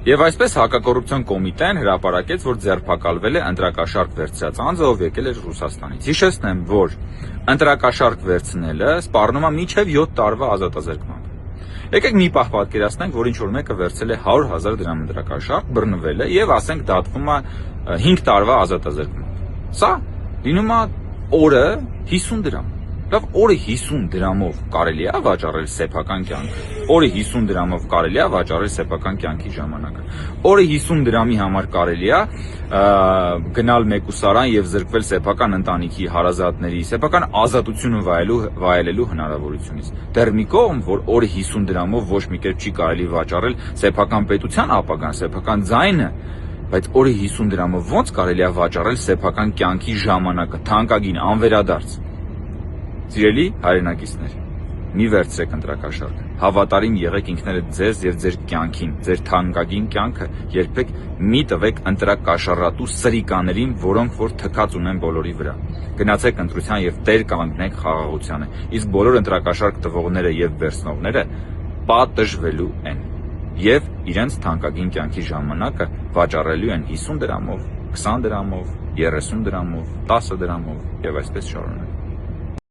Եվ այսպես հակակոռուպցիոն կոմիտեն հրապարակեց, որ ձերբակալվել է ընտրակաշառք վերցրած անձը, ով եկել էր Ռուսաստանից։ Հիշեցնեմ, որ ընտրակաշառք վերցնելը սպառնում է մինչև 7 տարվա ազատազրկմամբ։ Եկեք մի պահ պատկերացնենք, որ ինչ-որ մեկը վերցել է 100,000 դրամ ընտրակաշառք, բռնվել է եւ ասենք դատվում է 5 տարվա ազատազրկմամբ։ Սա լինում է օրը 50 դրամ։ Լավ, օրը 50 դրամով կարելի է վաճառել սեփական կյանքը։ Օրը 50 դրամով կարելի է վաճառել սեփական կյանքի ժամանակը։ Օրը 50 դրամի համար կարելի է գնալ մեկուսարան եւ զրկվել սեփական ընտանիքի հարազատների, սեփական ազատությունը վայելելու հնարավորությունից։ Դեռ մի կողմ, որ օրը 50 դրամով ոչ մի կերպ չի կարելի վաճառել սեփական պետության ապագան, սեփական ձայնը, բայց օրը 50 դրամով ո՞նց կարելի է վաճառել սեփական կյանքի ժամանակը, թանկագին, անվերադարձ։ Սիրելի հայրենակիցներ, մի վերցրեք ընտրակաշառքը, հավատարիմ եղեք ինքներդ ձեզ եւ ձեր կյանքին, ձեր թանկագին կյանքը երբեք մի տվեք ընտրակաշառատու սրիկաներին, որոնք որ թքած ունեն բոլորի վրա։ Գնացեք ընտրության եւ տեր կանգնեք խաղաղությանը, իսկ բոլոր ընտրակաշառք տվողները եւ վերցնողները պատժվելու են եւ իրենց թանկագին կյանքի ժամանակը վաճառելու են 50 դրամով, 20 դրամով, 30 դրամով, 10 դրամով եւ այսպես շարունակ։